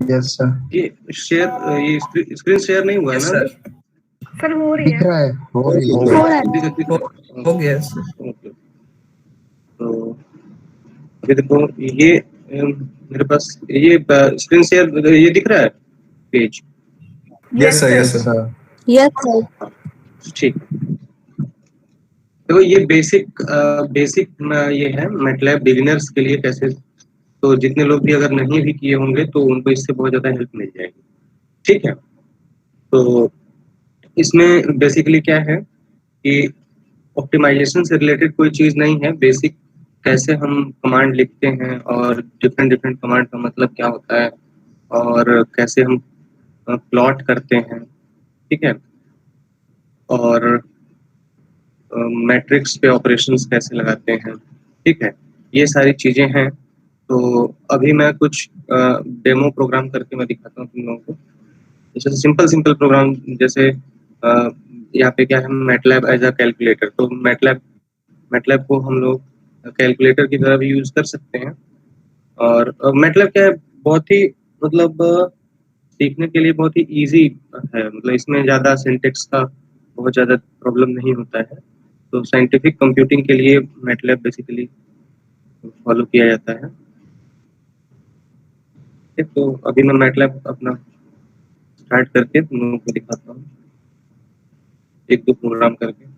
Yes sir. ये screen share नहीं हुआ है यस ना? सर, सर हो रही दिख है। रहा है, हो रही है। हो रहा है। हो गया सर। ओके, तो अभी देखो ये मेरे पास ये स्क्रीन शेयर ये दिख रहा है page. Yes sir, yes sir. Sir yes sir. ठीक, देखो ये बेसिक ये है MATLAB बिगिनर्स के लिए कैसे, तो जितने लोग भी अगर नहीं भी किए होंगे तो उनको इससे बहुत ज़्यादा हेल्प मिल जाएगी। ठीक है, तो इसमें बेसिकली क्या है कि ऑप्टिमाइजेशन से रिलेटेड कोई चीज़ नहीं है। बेसिक कैसे हम कमांड लिखते हैं और डिफरेंट डिफरेंट कमांड का मतलब क्या होता है और कैसे हम प्लॉट करते हैं, ठीक है, और मैट्रिक्स पे ऑपरेशंस कैसे लगाते हैं, ठीक है, ये सारी चीज़ें हैं। तो अभी मैं कुछ डेमो प्रोग्राम करके मैं दिखाता हूँ तुम लोगों को। जैसे सिंपल प्रोग्राम, जैसे यहाँ पे क्या है, MATLAB एज अ कैलकुलेटर। तो मैटलैब को हम लोग कैलकुलेटर की तरह भी यूज कर सकते हैं। और MATLAB क्या है, बहुत ही मतलब सीखने के लिए बहुत ही इजी है। मतलब इसमें ज़्यादा सिंटेक्स का बहुत ज़्यादा प्रॉब्लम नहीं होता है। तो साइंटिफिक कंप्यूटिंग के लिए MATLAB बेसिकली फॉलो किया जाता है। ठीक, तो अभी मैं MATLAB अपना स्टार्ट करके तुम लोगों को दिखाता हूँ एक दो प्रोग्राम करके।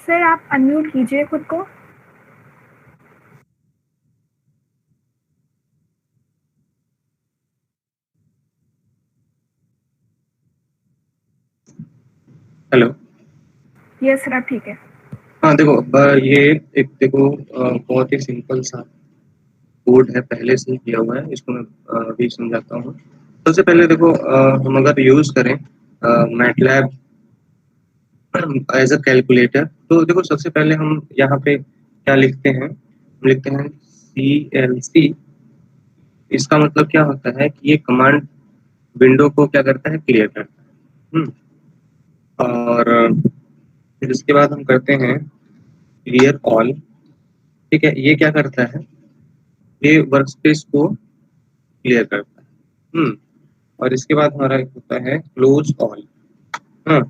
सर आप अनम्यूट कीजिए खुद को। हेलो। यस सर, आप ठीक है। हाँ देखो, ये एक देखो बहुत ही सिंपल सा कोड है, पहले से ही किया हुआ है, इसको मैं अभी समझाता हूँ। सबसे पहले देखो, हम अगर यूज करें मैटलैब एज अ कैलकुलेटर, तो देखो सबसे पहले हम यहाँ पे क्या लिखते हैं, हम लिखते हैं CLC। इसका मतलब क्या होता है कि ये कमांड विंडो को क्या करता है, क्लियर करता है। और फिर इसके बाद हम करते हैं क्लियर ऑल। ठीक है, ये क्या करता है, ये वर्कस्पेस को क्लियर करता है। और इसके बाद हमारा एक होता है क्लोज ऑल। हाँ,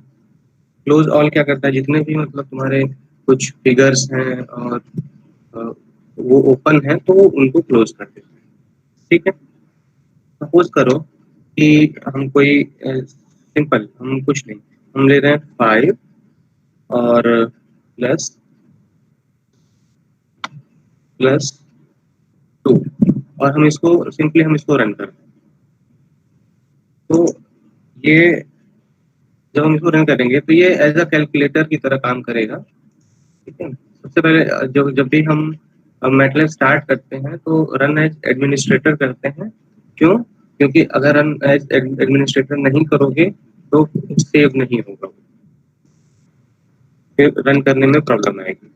क्लोज ऑल क्या करता है, जितने भी मतलब तुम्हारे कुछ फिगर्स हैं और अ, वो ओपन है तो वो उनको क्लोज कर देता है। ठीक है, सपोज करो कि हम कोई सिंपल, हम कुछ नहीं, हम ले रहे हैं 5 और प्लस प्लस 2, और हम इसको सिंपली हम इसको रन करते हैं। तो ये जब हम इसको रन करेंगे तो ये एज अ कैलकुलेटर की तरह काम करेगा। ठीक है, सबसे पहले जब जब भी हम मैटलैब स्टार्ट करते हैं तो रन एज एडमिनिस्ट्रेटर करते हैं। क्यों? क्योंकि अगर रन एज एडमिनिस्ट्रेटर नहीं करोगे तो सेव नहीं होगा, फिर रन करने में प्रॉब्लम आएगी।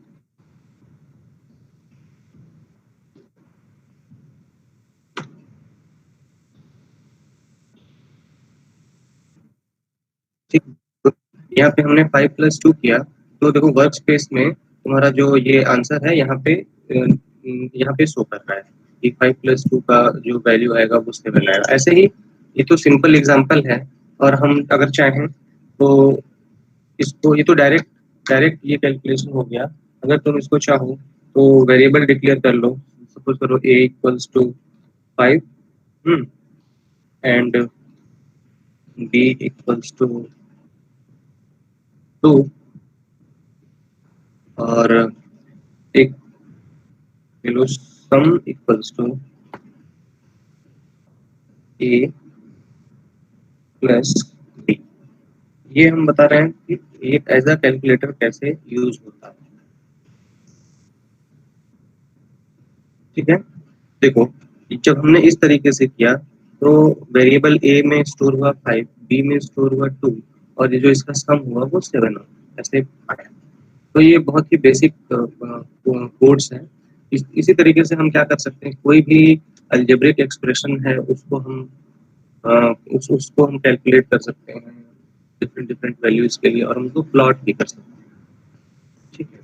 ठीक, तो यहाँ पे हमने 5+2 किया, तो देखो वर्क स्पेस में तुम्हारा जो ये आंसर है यहाँ पे शो कर रहा है कि 5+2 का जो वैल्यू आएगा वो 7 आएगा। ऐसे ही ये तो सिंपल एग्जांपल है, और हम अगर चाहें तो इसको, ये तो डायरेक्ट डायरेक्ट ये कैलकुलेशन हो गया। अगर तुम इसको चाहो तो वेरिएबल डिक्लेयर कर लो, सपोज करो A = 5 एंड B = 2, और एक किलो सम A प्लस B। ये हम बता रहे हैं कि ये एज अ कैलकुलेटर कैसे यूज होता है। ठीक है, देखो जब हमने इस तरीके से किया तो वेरिएबल A में स्टोर हुआ 5, B में स्टोर हुआ 2, और ये जो इसका सम हुआ वो 7 हुआ, ऐसे आया। तो ये बहुत ही बेसिक कोड्स हैं। इसी तरीके से हम क्या कर सकते हैं, कोई भी अलजेब्रिक एक्सप्रेशन है उसको हम उसको हम कैलकुलेट कर सकते हैं डिफरेंट डिफरेंट वैल्यूज के लिए, और हम उसको प्लॉट भी कर सकते हैं। ठीक है,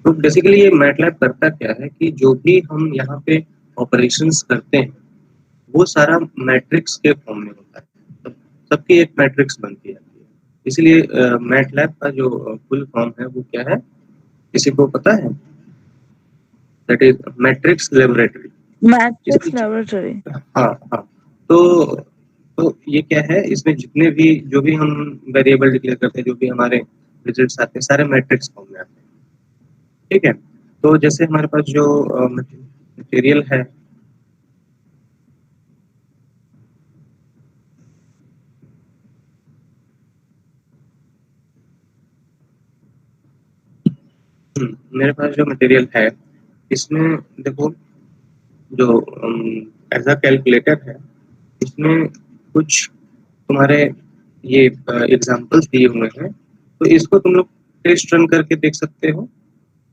तो बेसिकली ये मैटलैब करता क्या है कि जो भी हम यहाँ पे ऑपरेशंस करते हैं वो सारा मैट्रिक्स के फॉर्म में होता है, सबकी एक मैट्रिक्स बनती है। इसलिए मैटलैब का जो फुल फॉर्म है वो क्या है, किसी को पता है? That is matrix laboratory. Matrix laboratory. हाँ हाँ, तो ये क्या है, इसमें जितने भी जो भी हम वेरिएबल डिक्लेयर करते हैं, जो भी हमारे रिजल्ट्स आते हैं, सारे मैट्रिक्स फॉर्म में आते हैं। ठीक है, तो जैसे हमारे पास जो मटेरियल है, मेरे पास जो मटेरियल है इसमें देखो, जो एज अ कैलकुलेटर है, इसमें कुछ तुम्हारे ये एग्जांपल्स दिए हुए हैं, तो इसको तुम लोग टेस्ट रन करके देख सकते हो।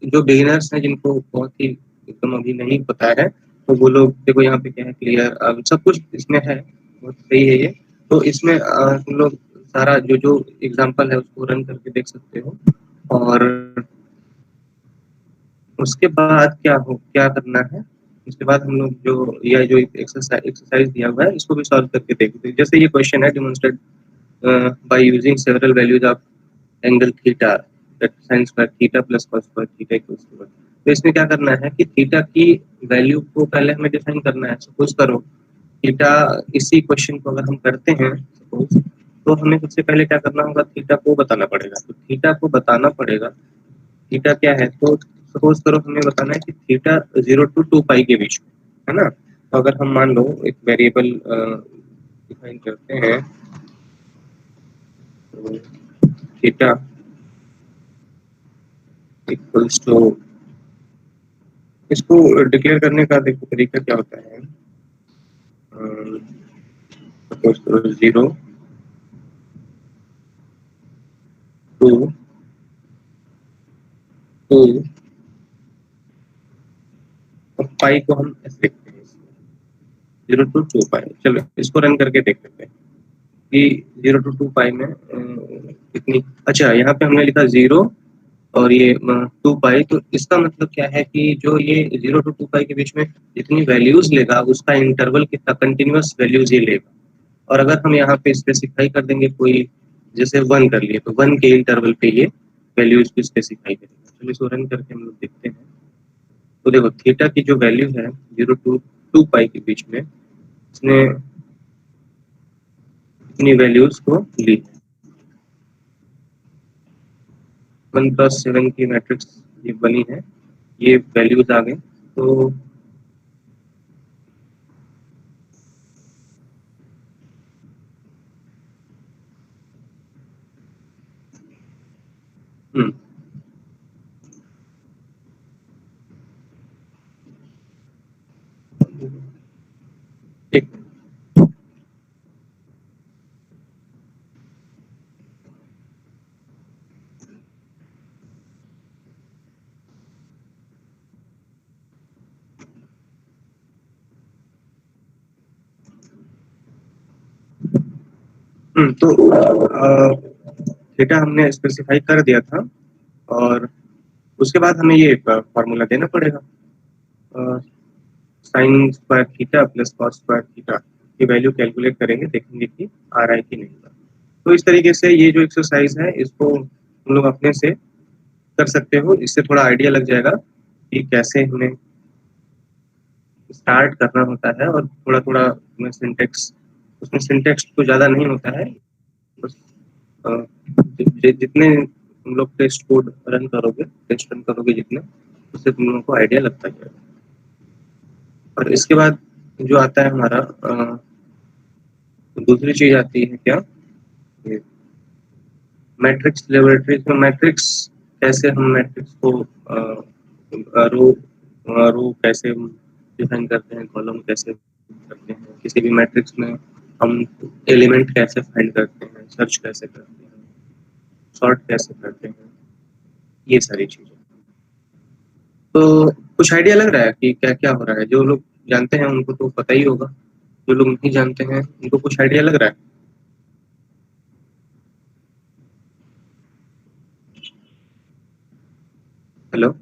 जो बिगिनर्स हैं, जिनको बहुत ही एकदम अभी नहीं पता है, तो वो लोग देखो यहाँ पे क्या है, क्लियर सब कुछ इसमें है, बहुत सही है ये। तो इसमें तुम लोग सारा जो जो एग्जांपल है उसको रन करके देख सकते हो, और उसके बाद क्या करना है, उसके बाद हम लोग जो यह जो एक्सरसाइज दिया हुआ है इसको भी सॉल्व करके देखते हैं। जैसे ये क्वेश्चन है, demonstrate by using several values of angle theta, that sin square theta plus cos square theta equals to 1। तो इसमें क्या करना है कि थीटा की वैल्यू को पहले हमें डिफाइन करना है। सपोज करो थीटा, इसी क्वेश्चन को अगर हम करते हैं सपोज, तो हमें सबसे पहले क्या करना होगा, थीटा को बताना पड़ेगा। तो थीटा को बताना पड़ेगा थीटा क्या है, तो सपोज करो हमें बताना है कि थीटा 0 to 2 पाई के बीच में, है ना। तो अगर हम मान लो एक वेरिएबल डिफाइन करते हैं, तो थीटा इक्वल्स टू, इसको डिक्लेयर करने का देखो तरीका क्या होता है। सपोज करो 0 to 2 और पाई को हम ऐसे लिखते हैं, 0 to 2 पाई। चलो इसको रन करके देख लेते हैं कि 0 to 2 पाई में कितनी, अच्छा यहाँ पे हमने लिखा 0 और ये 2 पाई, तो इसका मतलब क्या है कि जो ये 0 to 2 पाई के बीच में जितनी वैल्यूज लेगा उसका इंटरवल कितना कंटिन्यूअस वैल्यूज ये लेगा। और अगर हम यहाँ पे स्पेसिफाई कर देंगे कोई, जैसे 1 कर लिए, तो 1 के इंटरवल पे ये वैल्यूज को स्पेसिफाई करेंगे। चलो इसको रन करके हम लोग देखते हैं। तो देखो थीटा की जो वैल्यू है 0 to 2 पाई के बीच में, इसने इतनी वैल्यूज को ली। 1+7 की मैट्रिक्स ये बनी है, ये वैल्यूज आ गए। तो एक तो थीटा हमने स्पेसिफाई कर दिया था, और उसके बाद हमें ये फार्मूला देना पड़ेगा, sine square theta plus cos square theta की वैल्यू कैलकुलेट करेंगे, देखेंगे कि आ रहा है कि नहीं। तो इस तरीके से ये जो एक्सरसाइज है इसको हम लोग अपने से कर सकते हो, इससे थोड़ा आइडिया लग जाएगा कि कैसे हमें स्टार्ट करना होता है। और थोड़ा थोड़ा सिंटेक्स, उसमें सिंटेक्स तो ज़्यादा नहीं होता है, बस जितने तुम लोग टेस्ट कोड रन करोगे, टेस्ट रन करोगे जितने, उससे तुम लोगों को आइडिया लगता जाएगा। और इसके बाद जो आता है हमारा दूसरी चीज आती है क्या, मैट्रिक्स लेबोरेटरी में। मैट्रिक्स कैसे हम मैट्रिक्स को रो कैसे डिफाइन करते हैं, कॉलम कैसे करते हैं, किसी भी मैट्रिक्स में हम एलिमेंट कैसे फाइंड करते हैं, सर्च कैसे करते हैं, सॉर्ट कैसे करते हैं, ये सारी चीजें। तो कुछ आइडिया लग रहा है कि क्या क्या हो रहा है। जो लोग जानते हैं उनको तो पता ही होगा, जो लोग नहीं जानते हैं उनको कुछ आइडिया लग रहा है। हेलो,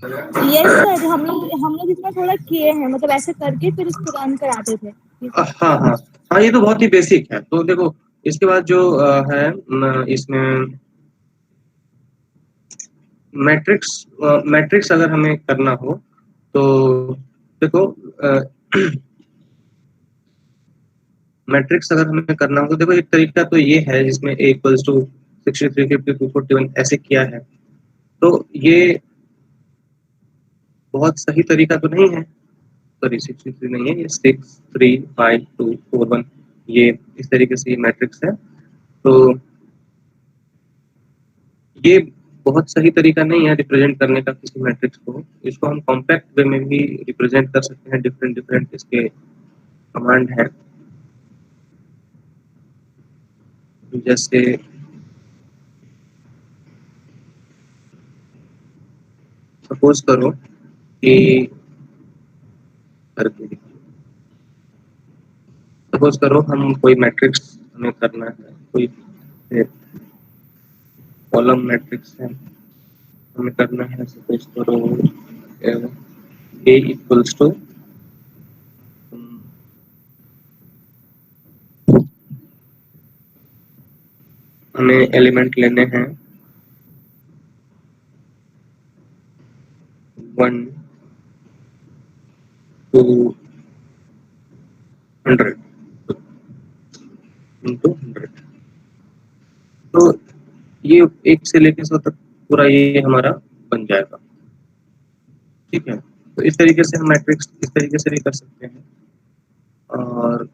यस सर, हम लोग इसमें थोड़ा किए हैं, मतलब ऐसे करके फिर इसको रन कराते थे। हाँ हाँ हाँ, ये तो बहुत ही बेसिक है। तो देखो इसके बाद जो है इसमें मैट्रिक्स अगर हमें करना हो तो देखो मैट्रिक्स अगर हमें करना हो तो देखो एक तरीका तो ये है जिसमें a इक्वल्स टू 63, 50, 241 ऐसे किया है। तो ये बहुत सही तरीका तो नहीं है, सॉरी 63 नहीं है, ये 6, 3, 5, 2, 4, 1, ये इस तरीके से ये मैट्रिक्स है। तो ये बहुत सही तरीका नहीं है रिप्रेजेंट करने का किसी मैट्रिक्स को। इसको हम कॉम्पैक्ट वे में भी रिप्रेजेंट कर सकते हैं, डिफरेंट डिफरेंट इसके कमांड है। जैसे सपोज करो कि सपोज करो हम कोई मैट्रिक्स हमें करना है, कोई कॉलम मैट्रिक्स है हमें करना है। सपोज करो a इक्वल्स टू, हमें एलिमेंट लेने हैं 1 to 100 into 100। तो ये 1 से लेके 100 तक पूरा ये हमारा बन जाएगा। ठीक है, तो इस तरीके से हम मैट्रिक्स इस तरीके से भी कर सकते हैं। और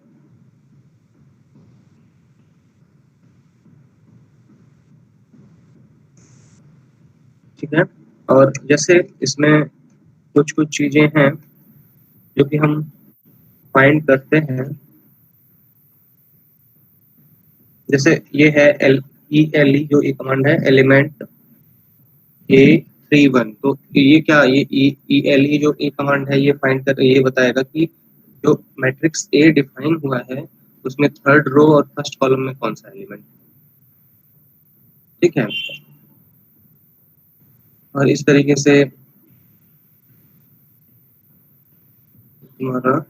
ठीक है, और जैसे इसमें कुछ चीजें हैं जो कि हम फाइंड करते हैं, जैसे ये है ELE जो ये कमांड है, एलिमेंट A31। तो ये क्या, ये ELE जो ए कमांड है ये फाइंड कर ये बताएगा कि जो मैट्रिक्स A डिफाइन हुआ है उसमें थर्ड रो और फर्स्ट कॉलम में कौन सा एलिमेंट। ठीक है, और इस तरीके से हमारा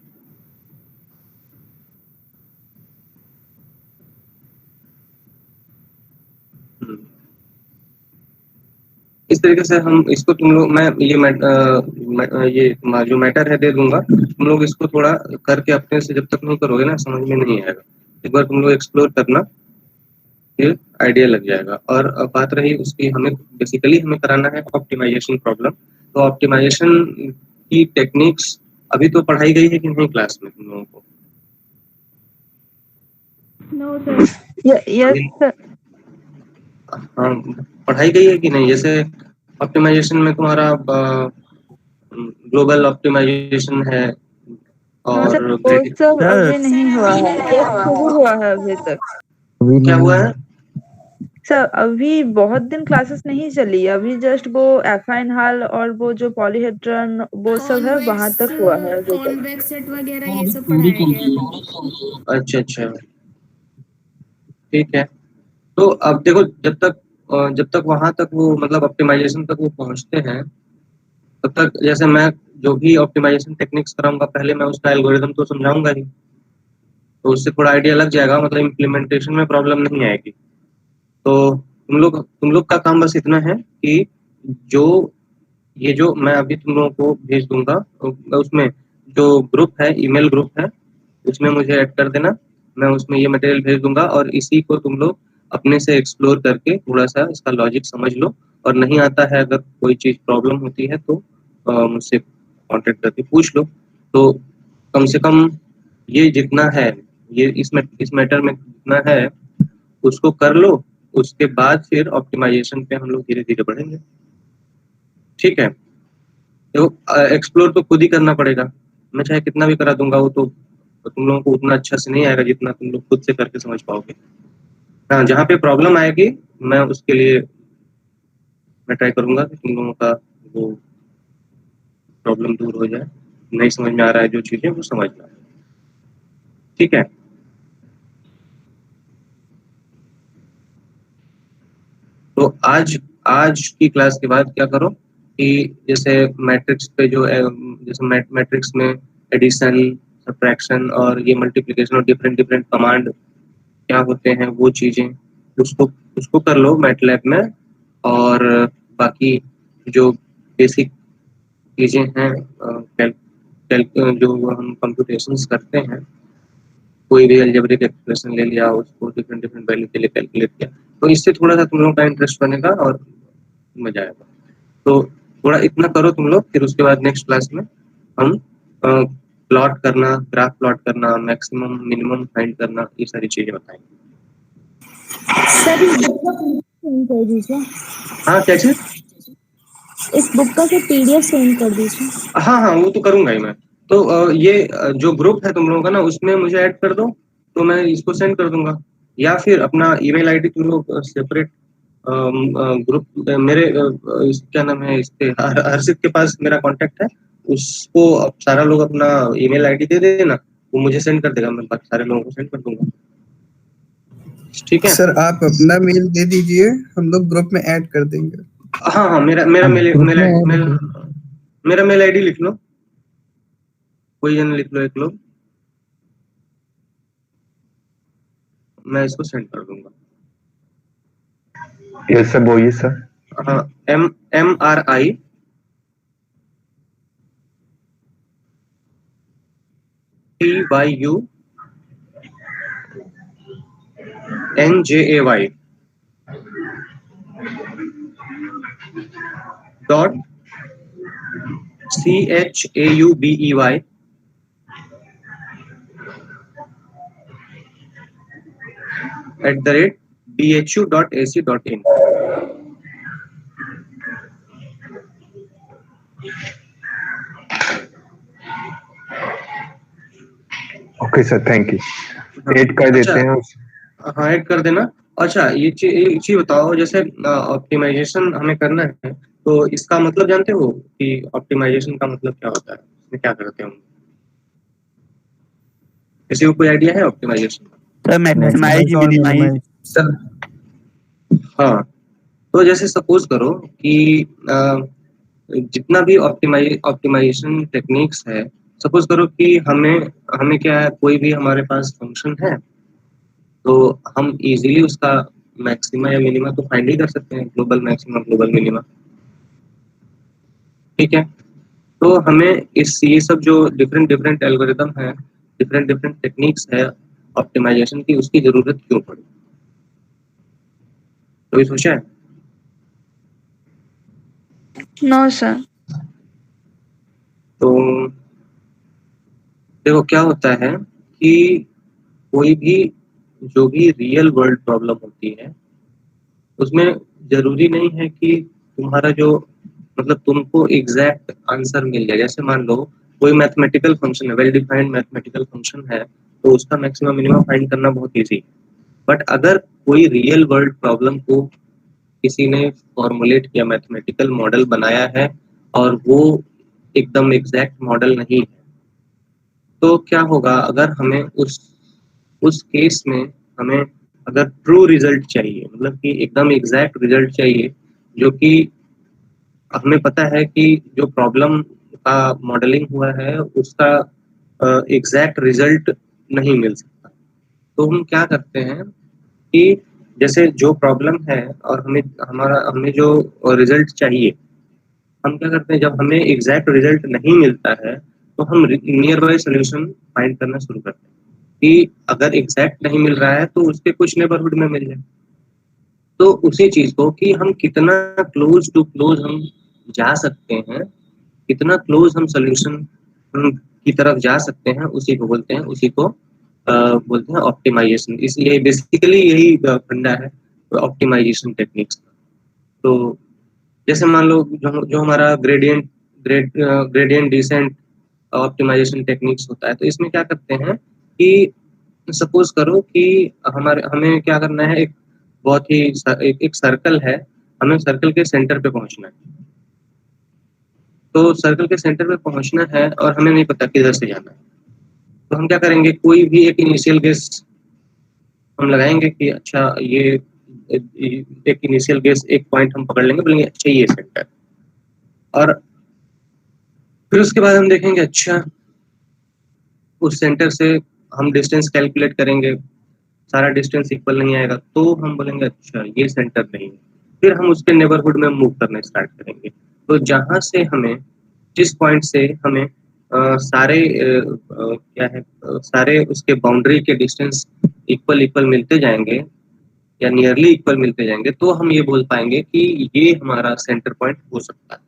इस तरीके से हम इसको तुम लोग मैं ये जो मैटर है दे दूंगा, तुम लोग इसको थोड़ा करके अपने से जब तक नहीं करोगे ना समझ में नहीं आएगा। एक बार तुम लोग एक्सप्लोर करना, फिर आइडिया लग जाएगा। और अब बात रही उसकी, हमें बेसिकली हमें कराना है ऑप्टिमाइजेशन प्रॉब्लम। तो ऑप्टिमाइजेशन की टेक्निक्स अभी तो पढ़ाई गई है कि नहीं क्लास में तुम लोगों को? No sir. Yes sir. हाँ, पढ़ाई गई है कि नहीं? जैसे ऑप्टिमाइजेशन में तुम्हारा ग्लोबल ऑप्टिमाइजेशन है हाँ और सर, वो सब अभी नहीं हुआ है, ये शुरू हुआ है अभी तक। क्या हुआ है? सर अभी बहुत दिन क्लासेस नहीं चली, अभी जस्ट वो एफाइन हाल और वो जो पॉलीहेड्रन वो सब है वहां तक हुआ है अभी तक। कॉन्वेक्स सेट वगैरह ये सब पढ़ाया गया है। अच्छा अच्छा, ठीक है। तो अब देखो, जब तक वहां तक वो मतलब ऑप्टिमाइजेशन तक वो पहुंचते हैं, तब तक जैसे मैं जो भी ऑप्टिमाइजेशन टेक्निक्स कराऊंगा पहले मैं उसका एल्गोरिदम तो समझाऊंगा ही, तो उससे थोड़ा आइडिया लग जाएगा, मतलब इम्प्लीमेंटेशन में प्रॉब्लम नहीं आएगी। तो तुम लोग का काम बस इतना है कि जो ये जो मैं अभी तुम लोगों को भेज दूंगा तो उसमें जो ग्रुप है, ईमेल ग्रुप है, उसमें मुझे ऐड कर देना। मैं उसमें ये मटेरियल भेज दूंगा और इसी को तुम लोग अपने से एक्सप्लोर करके थोड़ा सा इसका लॉजिक समझ लो। और नहीं आता है, अगर कोई चीज़ प्रॉब्लम होती है तो मुझसे कांटेक्ट करके पूछ लो। तो कम से कम ये जितना है, ये इस मैटर में जितना है उसको कर लो, उसके बाद फिर ऑप्टिमाइजेशन पे हम लोग धीरे धीरे बढ़ेंगे। ठीक है, तो एक्सप्लोर तो खुद ही करना पड़ेगा, मैं चाहे कितना भी करा दूंगा वो तो तुम लोगों को उतना अच्छा से नहीं आएगा जितना तुम लोग खुद से करके समझ पाओगे। हाँ, जहाँ पे प्रॉब्लम आएगी मैं उसके लिए मैं ट्राई करूंगा कि तुम लोगों का वो प्रॉब्लम दूर हो जाए, नहीं समझ में आ रहा है जो चीजें वो समझ में आए। ठीक है, तो आज की क्लास के बाद क्या करो कि जैसे मैट्रिक्स पे जो जैसे मैट्रिक्स में एडिशन, सब्ट्रैक्शन और ये मल्टीप्लिकेशन और डिफरेंट डिफरेंट कमांड क्या होते हैं वो चीजें उसको उसको कर लो मैटलैब में। और बाकी जो बेसिक चीजें हैं जो हम कंप्यूटेशंस करते हैं, कोई भी अलजेब्रिक एक्सप्रेशन ले लिया उसको डिफरेंट डिफरेंट वैल्यू के लिए कैलकुलेट किया, तो इससे थोड़ा सा तुम लोगों का इंटरेस्ट बनेगा और मजा आएगा। तो थोड़ा इतना करो तुम लोग, फिर उसके बाद नेक्स्ट क्लास में हम प्लॉट करना, ग्राफ प्लॉट करना, मैक्सिमम मिनिमम फाइंड करना, ये सारी चीजें बताएंगे। सर इस बुक का सेंड कर दीजिए। हाँ, क्या चीज? इस बुक का फिर PDF सेंड कर दीजिए। हाँ हाँ, वो तो करूंगा ही मैं। तो ये जो ग्रुप है तुम लोगों का ना, उसमें मुझे ऐड कर दो तो मैं इसको सेंड कर दूंगा। या फिर अपना ईमेल आईडी तुम लोग सेपरेट ग्रुप मेरे क्या नाम है इसके हर्षित के पास मेरा कांटेक्ट है, उसको सारा लोग अपना ईमेल आईडी दे देना, वो मुझे सेंड कर देगा, मैं बाकी सारे लोगों को सेंड कर दूंगा। ठीक है सर आप अपना मेल दे दीजिए, हम लोग ग्रुप में ऐड कर देंगे। हाँ हाँ, मेरा मेरा मेल आईडी लिख लो, कोई जन लिख लो, एक लोग, मैं इसको सेंड कर दूंगा। यस सर, बोलिए सर। हाँ, MRI TYU NJAY dot CHAUBEY @bhu.ac.in। Okay sir, thank you. Add कर देते हैं। हाँ, ऐड कर देना। अच्छा, ये चीज बताओ, जैसे ऑप्टिमाइजेशन हमें करना है, तो इसका मतलब जानते हो कि ऑप्टिमाइजेशन का मतलब क्या होता है, इसमें क्या करते हैं हम? किसी को कोई आइडिया है ऑप्टिमाइजेशन का? Sir maximise minimise. सर हाँ, तो जैसे सपोज करो कि जितना भी ऑप्टिमाइजेशन टेक्निक्स है, सपोज करो कि हमें क्या है, कोई भी हमारे पास फंक्शन है, तो हम इजीली उसका मैक्सिमा या मिनिमा तो फाइंड ही कर सकते हैं, ग्लोबल मैक्सिमा ग्लोबल मिनिमा। ठीक है, तो हमें ये सब जो डिफरेंट डिफरेंट एल्गोरिदम है, डिफरेंट डिफरेंट टेक्निक्स है ऑप्टिमाइजेशन की, उसकी जरूरत क्यों पड़ी? तो ये सोचा है? No sir. तो देखो क्या होता है कि कोई भी जो भी रियल वर्ल्ड प्रॉब्लम होती है, उसमें जरूरी नहीं है कि तुम्हारा जो मतलब तुमको एग्जैक्ट आंसर मिल जाए। जैसे मान लो कोई मैथमेटिकल फंक्शन है, वेल डिफाइंड मैथमेटिकल फंक्शन है, तो उसका मैक्सिमम मिनिमम फाइंड करना बहुत इजी है। बट अगर कोई रियल वर्ल्ड प्रॉब्लम को किसी ने फॉर्मुलेट किया, मैथमेटिकल मॉडल बनाया है, और वो एकदम एग्जैक्ट मॉडल नहीं है, तो क्या होगा? अगर हमें उस केस में हमें अगर ट्रू रिजल्ट चाहिए, मतलब कि एकदम एग्जैक्ट रिजल्ट चाहिए, जो कि हमें पता है कि जो प्रॉब्लम का मॉडलिंग हुआ है उसका एग्जैक्ट रिजल्ट नहीं मिल सकता, तो हम क्या करते हैं कि जैसे जो प्रॉब्लम है और हमें जो रिजल्ट चाहिए, हम क्या करते हैं, जब हमें एग्जैक्ट रिजल्ट नहीं मिलता है, तो हम नियर बाय सोल्यूशन फाइंड करना शुरू करते हैं कि अगर एग्जैक्ट नहीं मिल रहा है तो उसके कुछ नेबरहुड में मिल जाए। तो उसी चीज को कि हम कितना क्लोज टू क्लोज हम जा सकते हैं, कितना क्लोज हम सोल्यूशन की तरफ जा सकते हैं, उसी को बोलते हैं, बोलते हैं ऑप्टिमाइजेशन। इसलिए बेसिकली यही फंडा है ऑप्टिमाइजेशन टेक्निक्स। तो जैसे मान लो जो हमारा ग्रेडियंट डिसेंट ऑप्टिमाइजेशन टेक्निक्स होता है, तो इसमें क्या करते हैं कि सपोज करो कि हमें क्या करना है, एक बहुत ही एक सर्कल है, हमें सर्कल के सेंटर पे पहुंचना है। तो सर्कल के सेंटर पे पहुंचना है और हमें नहीं पता किधर से जाना है, तो हम क्या करेंगे, कोई भी एक इनिशियल गेस हम लगाएंगे कि अच्छा ये एक इनिशियल गेस, एक पॉइंट हम पकड़ लेंगे, बोलेंगे अच्छा ये सेंटर, और फिर उसके बाद हम देखेंगे अच्छा उस सेंटर से हम डिस्टेंस कैलकुलेट करेंगे, सारा डिस्टेंस इक्वल नहीं आएगा, तो हम बोलेंगे अच्छा ये सेंटर नहीं है। फिर हम उसके नेबरहुड में मूव करना स्टार्ट करेंगे। तो जहां से हमें, जिस पॉइंट से हमें सारे उसके बाउंड्री के डिस्टेंस इक्वल मिलते जाएंगे या नियरली इक्वल मिलते जाएंगे, तो हम ये बोल पाएंगे कि ये हमारा सेंटर पॉइंट हो सकता है।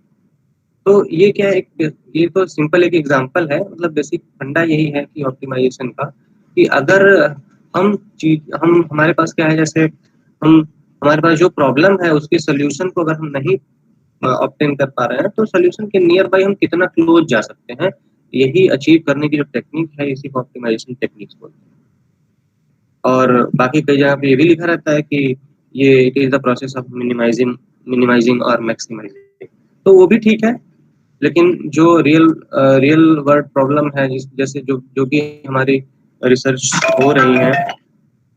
तो ये क्या है, ये तो सिंपल एक एग्जांपल है, मतलब बेसिक फंडा यही है कि ऑप्टिमाइजेशन का, कि अगर हम हमारे पास क्या है, जैसे हमारे पास जो प्रॉब्लम है उसके सोल्यूशन को अगर हम नहीं ऑब्टेन कर पा रहे हैं, तो सोल्यूशन के नियर बाय हम कितना क्लोज जा सकते हैं, यही अचीव करने की जो टेक्निक है, इसी को ऑप्टिमाइजेशन टेक्निक्स बोलते हैं। और बाकी कई जगह पे ये भी लिखा रहता है कि ये it is the process of minimising और मैक्सिमाइजिंग, तो वो भी ठीक है। लेकिन जो रियल वर्ल्ड प्रॉब्लम है, जैसे जो भी हमारी रिसर्च हो रही है,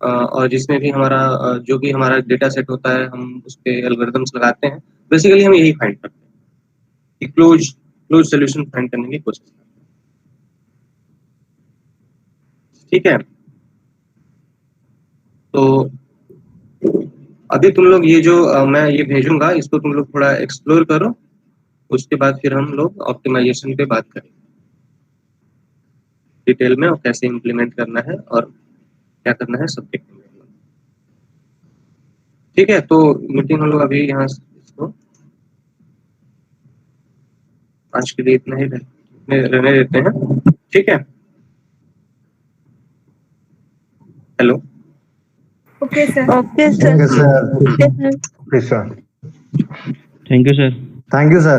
और जिसमें भी जो भी हमारा डेटा सेट होता है, हम उस पे एल्गोरिथम्स लगाते हैं, बेसिकली हम यही फाइंड करते हैं कि क्लोज सोल्यूशन फाइंड करने की कोशिश करते हैं। ठीक है, तो अभी तुम लोग ये जो मैं ये भेजूंगा, इसको तुम लोग थोड़ा एक्सप्लोर करो, उसके बाद फिर हम लोग ऑप्टिमाइजेशन पे बात करेंगे डिटेल में, और कैसे इम्प्लीमेंट करना है और क्या करना है सब देखेंगे। ठीक है, तो मीटिंग हम लोग अभी यहाँ इसको आज के लिए इतना ही रहने देते हैं, ठीक है। Hello, okay sir. Okay sir. Okay, sir. Okay, sir. Thank you, sir. Thank you, sir.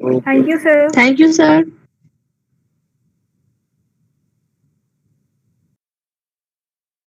Okay. Thank you sir. Thank you sir.